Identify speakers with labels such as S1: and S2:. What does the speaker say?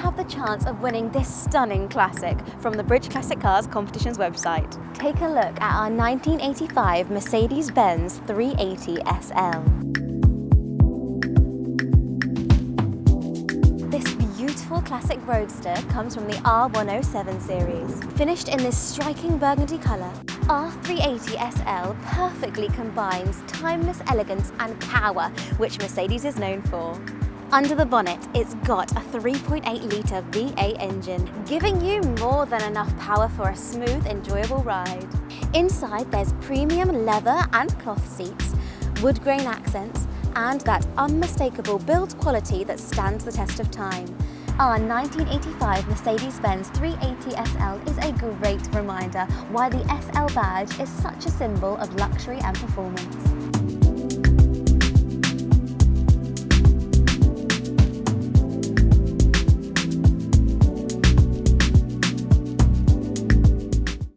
S1: have the chance of winning this stunning classic from the British Classic Cars Competitions website. Take a look at our 1985 Mercedes-Benz 380 SL. This beautiful classic roadster comes from the R107 series. Finished in this striking burgundy colour, our 380 SL perfectly combines timeless elegance and power, which Mercedes is known for. Under the bonnet, it's got a 3.8-litre V8 engine, giving you more than enough power for a smooth, enjoyable ride. Inside, there's premium leather and cloth seats, wood grain accents, and that unmistakable build quality that stands the test of time. Our 1985 Mercedes-Benz 380 SL is a great reminder why the SL badge is such a symbol of luxury and performance.